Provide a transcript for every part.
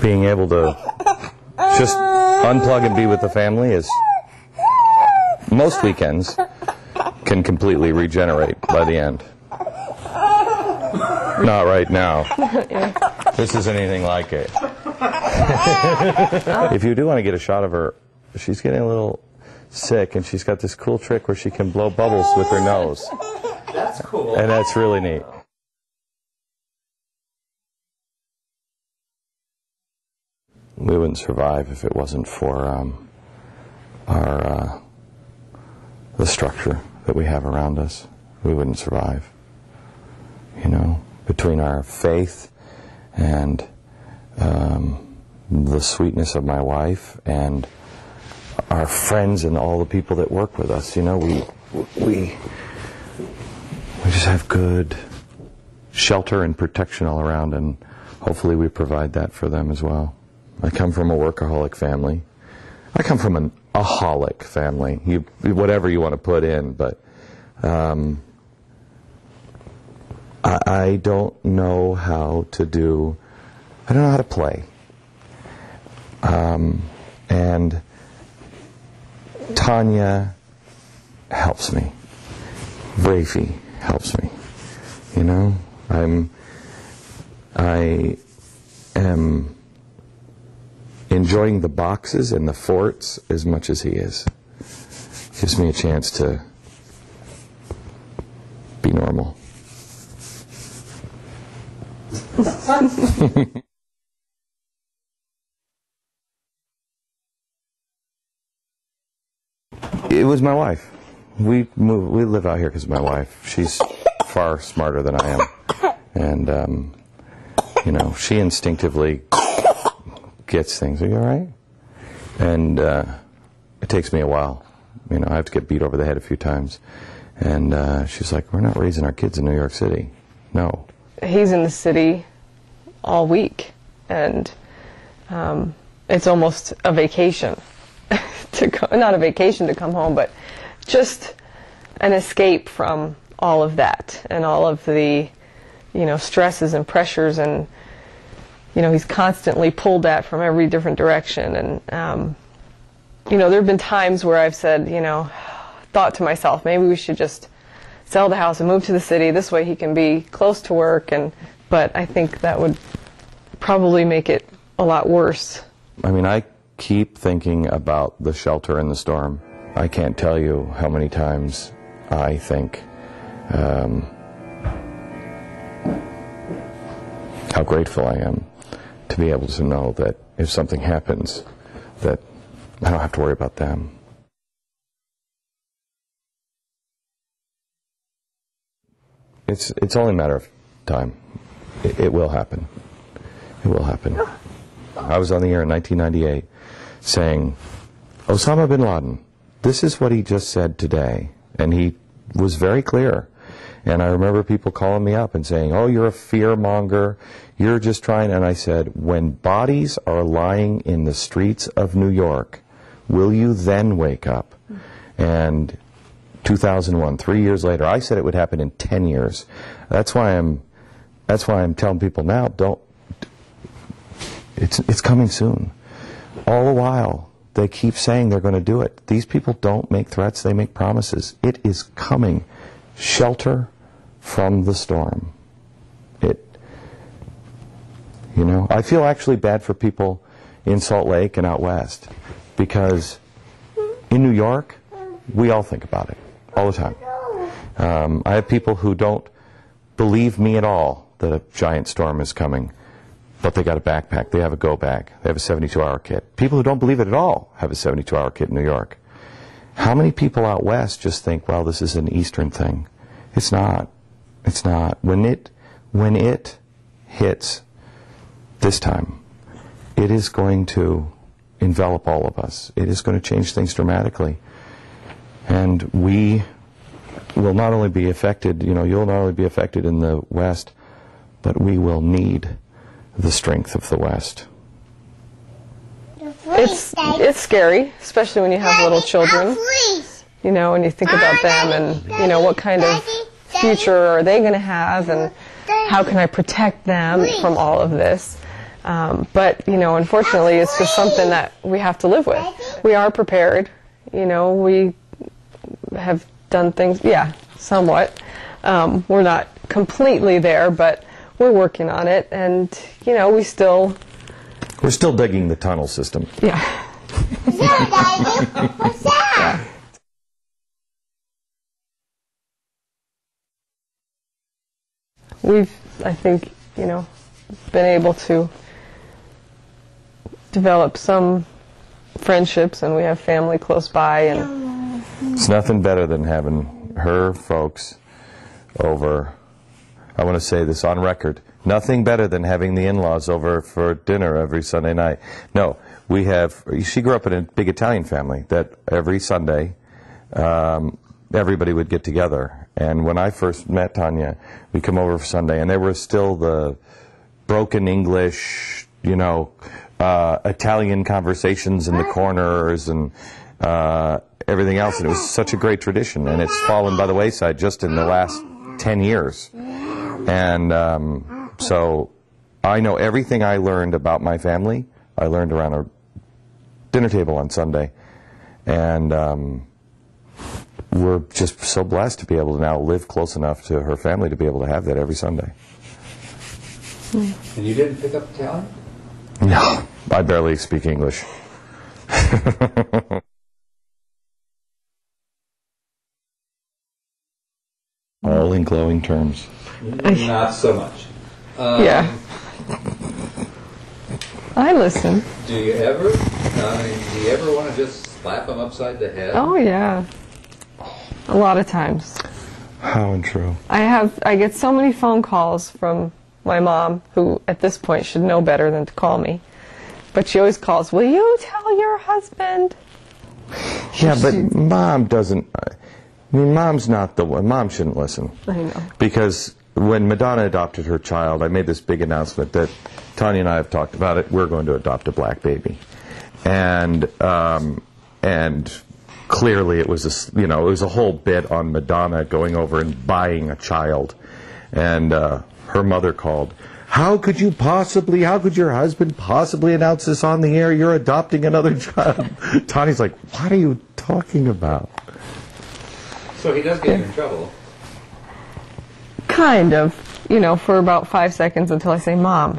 being able to just unplug and be with the family is, most weekends, can completely regenerate by the end. Not right now. This isn't anything like it. If you do want to get a shot of her, she's getting a little sick, and she's got this cool trick where she can blow bubbles with her nose. That's cool. And that's really neat. We wouldn't survive if it wasn't for the structure that we have around us. We wouldn't survive. You know, between our faith and the sweetness of my wife and our friends and all the people that work with us, you know, we just have good shelter and protection all around, and hopefully we provide that for them as well. I come from a workaholic family. I come from an aholic family, whatever you want to put in, but I don't know how to do, I don't know how to play. And Tanya helps me. Rafi helps me. You know, I am enjoying the boxes and the forts as much as he is. Gives me a chance to be normal. It was my wife. We live out here because of my wife. She's far smarter than I am. And, you know, she instinctively gets things. Are you all right? And it takes me a while. You know, I have to get beat over the head a few times. And she's like, we're not raising our kids in New York City. No. He's in the city all week. And it's almost a vacation. Not a vacation to come home, but just an escape from all of that and all of the, you know, stresses and pressures, and, you know, he's constantly pulled at from every different direction. And, you know, there have been times where I've said, you know, thought to myself, maybe we should just sell the house and move to the city. This way he can be close to work. But I think that would probably make it a lot worse. I mean, I keep thinking about the shelter in the storm. I can't tell you how many times I think how grateful I am to be able to know that if something happens, that I don't have to worry about them. It's only a matter of time. It will happen. It will happen. I was on the air in 1998 saying, Osama bin Laden, this is what he just said today. And he was very clear. And I remember people calling me up and saying, oh, you're a fear monger. You're just trying. And I said, when bodies are lying in the streets of New York, will you then wake up? And 2001, 3 years later, I said it would happen in 10 years. That's why I'm telling people now, it's coming soon. All the while, they keep saying they're going to do it. These people don't make threats, they make promises. It is coming. Shelter from the storm. You know, I feel actually bad for people in Salt Lake and out west, because in New York, we all think about it all the time. I have people who don't believe me at all that a giant storm is coming, but they got a backpack, they have a go bag, they have a 72-hour kit. People who don't believe it at all have a 72-hour kit in New York. How many people out west just think, well, this is an Eastern thing? It's not. It's not. When it hits this time, it is going to envelop all of us. It is going to change things dramatically. And we will not only be affected, you know, you'll not only be affected in the West, but we will need the strength of the West. It's scary, especially when you have little children, you know, and you think about them and, you know, what kind of future are they going to have, and how can I protect them from all of this? But, you know, unfortunately, it's just something that we have to live with. We are prepared. You know, we have done things, yeah, somewhat. We're not completely there, but we're working on it. And, you know, we're still digging the tunnel system. Yeah. What's that, Daddy? What's that? Yeah. We've, I think, you know, been able to develop some friendships, and we have family close by. And it's nothing better than having her folks over. I want to say this on record. Nothing better than having the in-laws over for dinner every Sunday night. No, we have. She grew up in a big Italian family that every Sunday everybody would get together. And when I first met Tanya, we'd come over for Sunday, and there was still the broken English, you know, Italian conversations in the corners and everything else. And it was such a great tradition, and it's fallen by the wayside just in the last 10 years. And so I know everything I learned about my family, I learned around a dinner table on Sunday. And we're just so blessed to be able to now live close enough to her family to be able to have that every Sunday. And you didn't pick up Italian? No, I barely speak English. All in glowing terms. Not so much. yeah. I listen. Do you ever want to just slap them upside the head? Oh, yeah. A lot of times. How untrue. I get so many phone calls from my mom, who at this point should know better than to call me. But she always calls, will you tell your husband? Yeah, but Mom doesn't. I mean, Mom's not the one. Mom shouldn't listen. I know. Because when Madonna adopted her child, I made this big announcement that Tanya and I have talked about it. We're going to adopt a black baby. And clearly it was it was a whole bit on Madonna going over and buying a child. And her mother called. How could your husband possibly announce this on the air? You're adopting another child. Tanya's like, what are you talking about? So he does get you in trouble. Kind of, for about 5 seconds until I say, Mom.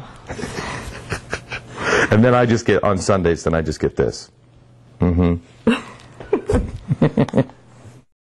And then I just get, on Sundays, then I just get this. Mm-hmm.